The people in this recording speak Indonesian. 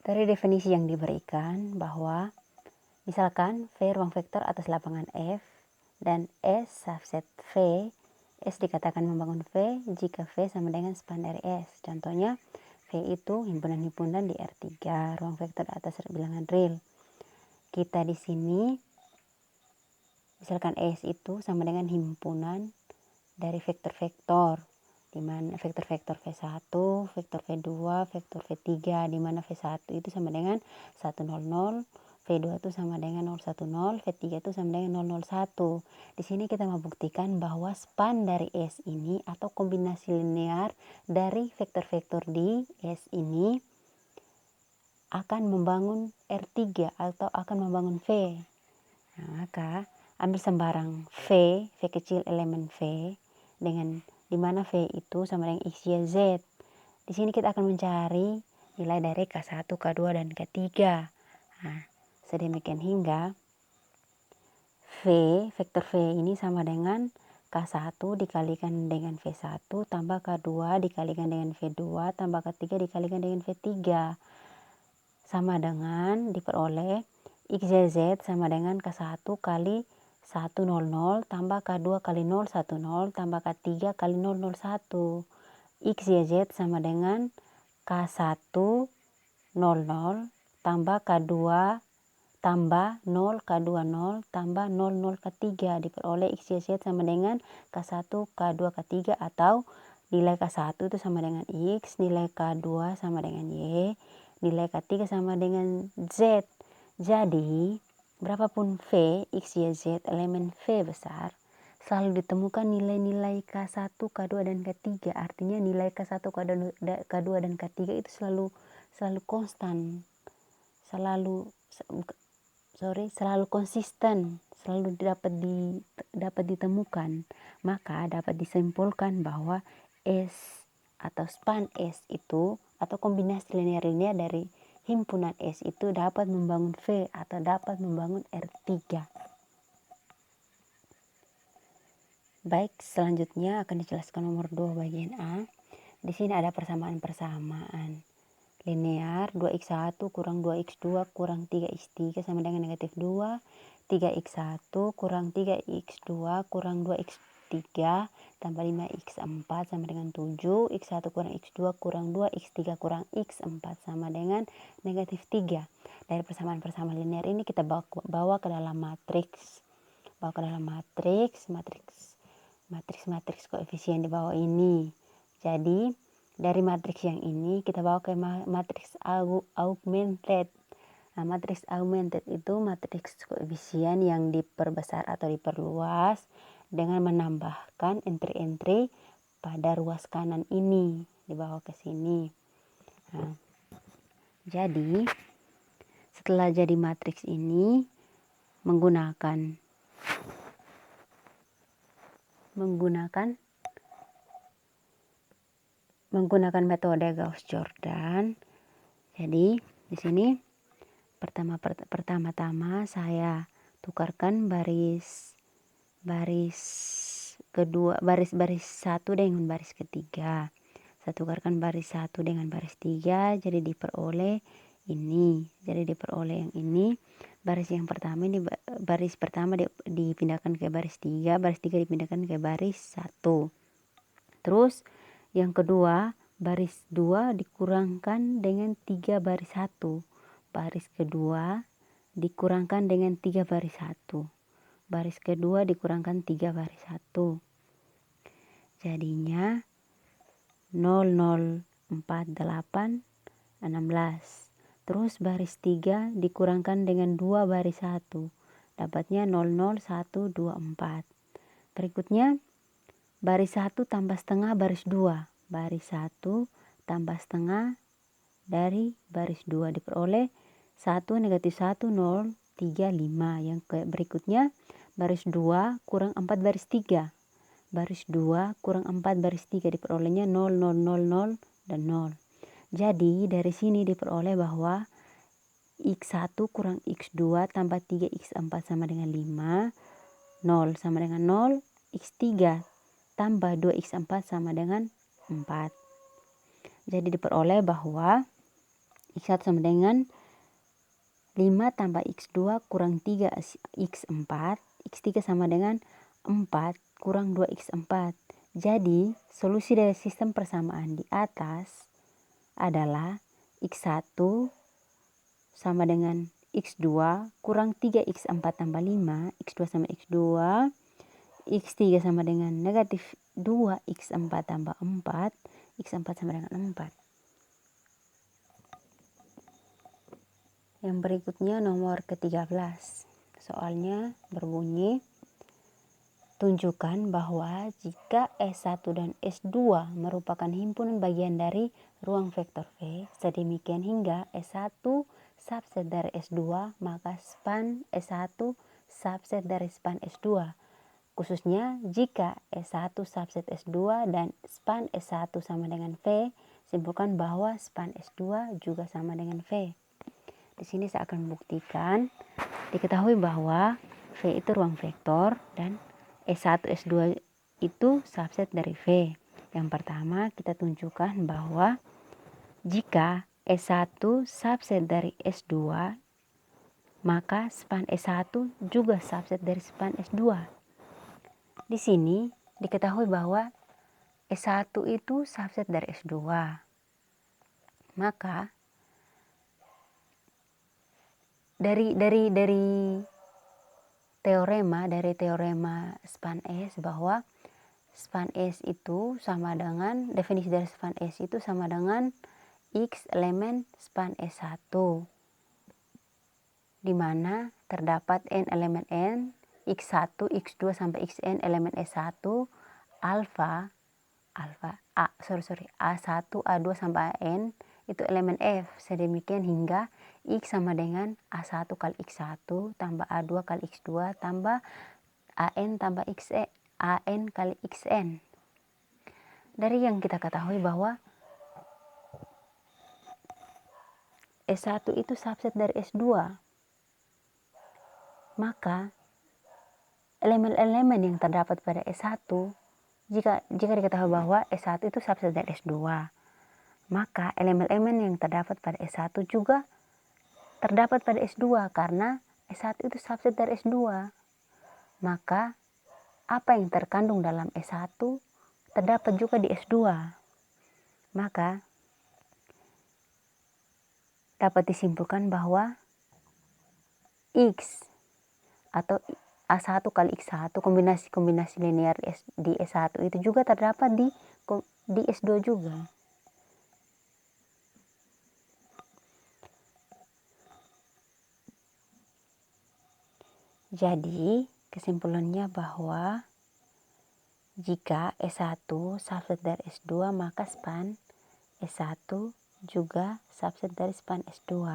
Dari definisi yang diberikan bahwa misalkan V ruang vektor atas lapangan F dan S subset V, S dikatakan membangun V jika V sama dengan span dari S. Contohnya V itu himpunan-himpunan di R3, ruang vektor atas bilangan real. Kita di sini misalkan S itu sama dengan himpunan dari vektor-vektor, di mana vektor-vektor V1, vektor V2, vektor V3, di mana V1 itu sama dengan 100, V2 itu sama dengan 010, V3 itu sama dengan 001. Di sini kita membuktikan bahwa span dari S ini atau kombinasi linear dari vektor-vektor di S ini akan membangun R3 atau akan membangun V. Nah, maka ambil sembarang V kecil elemen V dengan dimana V itu sama dengan X, Y, Z. Di sini kita akan mencari nilai dari K1, K2, dan K3. Nah, sedemikian hingga vektor V ini sama dengan K1 dikalikan dengan V1 tambah K2 dikalikan dengan V2 tambah K3 dikalikan dengan V3. Sama dengan diperoleh X, Y, Z sama dengan K1 kali 100 tambah K2 kali 010 tambah K3 kali 001. X, Y, Z sama dengan K1 00 tambah K2 tambah 0 K2 0 tambah 00 K3 diperoleh X, Y, Z sama dengan K1 K2 K3 atau nilai K1 itu sama dengan X, nilai K2 sama dengan Y, nilai K3 sama dengan Z. Jadi berapapun V, X, Y, Z elemen V besar selalu ditemukan nilai-nilai K1, K2, dan K3. Artinya nilai K1, K2, dan K3 itu selalu konstan, selalu konsisten, selalu dapat ditemukan. Maka dapat disimpulkan bahwa S atau span S itu atau kombinasi linear-linear dari himpunan S itu dapat membangun V atau dapat membangun R3. Baik, selanjutnya akan dijelaskan nomor 2 bagian A. Di sini ada persamaan-persamaan linear 2x1 kurang 2x2 kurang 3x3 sama dengan negatif 2, 3x1 kurang 3x2 kurang 2x3 tambah 5x4 sama dengan 7, x1 kurang x2 kurang 2x3 kurang x4 sama dengan negatif 3. Dari persamaan-persamaan linear ini kita bawa ke dalam matriks. Matriks koefisien di bawah ini. Jadi dari matriks yang ini kita bawa ke matriks augmented. Nah, matriks augmented itu matriks koefisien yang diperbesar atau diperluas dengan menambahkan entry-entry pada ruas kanan ini dibawa ke sini. Nah, jadi setelah jadi matriks ini menggunakan metode Gauss-Jordan. Jadi di sini pertama-tama saya tukarkan baris satu dengan baris ketiga. Saya tukarkan baris 1 dengan baris 3, jadi diperoleh ini. Jadi diperoleh yang ini. Baris yang pertama ini baris pertama dipindahkan ke baris 3, baris 3 dipindahkan ke baris 1. Terus yang kedua, baris 2 dikurangkan dengan 3 baris 1. Baris kedua dikurangkan dengan 3 baris 1. Baris kedua dikurangkan 3 baris 1. Jadinya 0048 16. Terus baris 3 dikurangkan dengan 2 baris 1. Dapatnya 00124. Berikutnya baris 1 tambah setengah baris 2. Baris 1 tambah setengah dari baris 2 diperoleh 1 negatif 1 0 3 5. Yang berikutnya baris 2 kurang 4 baris 3. Baris 2 kurang 4 baris 3 diperolehnya 0 0 0 0 dan 0. Jadi dari sini diperoleh bahwa X1 kurang X2 tambah 3X4 sama dengan 5. 0 sama dengan 0. X3 tambah 2X4 sama dengan 4. Jadi diperoleh bahwa X1 sama dengan 5 tambah X2 kurang 3 X4. X3 sama dengan 4 kurang 2X4. Jadi solusi dari sistem persamaan di atas adalah X1 sama dengan X2 kurang 3X4 tambah 5. X2 sama X2. X3 sama dengan negatif 2X4 tambah 4. X4 sama dengan 4. Yang berikutnya nomor ke-13. Soalnya berbunyi, tunjukkan bahwa jika S1 dan S2 merupakan himpunan bagian dari ruang vektor V, sedemikian hingga S1 subset dari S2, maka span S1 subset dari span S2. Khususnya jika S1 subset S2 dan span S1 sama dengan V, simpulkan bahwa span S2 juga sama dengan V. Di sini saya akan membuktikan, diketahui bahwa V itu ruang vektor dan S1, S2 itu subset dari V. Yang pertama kita tunjukkan bahwa jika S1 subset dari S2, maka span S1 juga subset dari span S2. Di sini diketahui bahwa S1 itu subset dari S2. Maka dari teorema span S bahwa span S itu sama dengan, definisi dari span S itu sama dengan X elemen span S1, di mana terdapat N elemen N, X1, X2 sampai Xn elemen S1, A1, A2 sampai AN itu elemen F, sedemikian hingga X sama dengan A1 kali X1 tambah A2 kali X2 tambah AN tambah XN, AN kali XN. Dari yang kita ketahui bahwa S1 itu subset dari S2, maka elemen-elemen yang terdapat pada S1, jika diketahui bahwa S1 itu subset dari S2, maka elemen-elemen yang terdapat pada S1 juga terdapat pada S2 karena S1 itu subset dari S2. Maka apa yang terkandung dalam S1 terdapat juga di S2. Maka dapat disimpulkan bahwa X atau A1 kali X1 kombinasi linear di S1 itu juga terdapat di S2 juga. Jadi kesimpulannya bahwa jika S1 subset dari S2, maka span S1 juga subset dari span S2.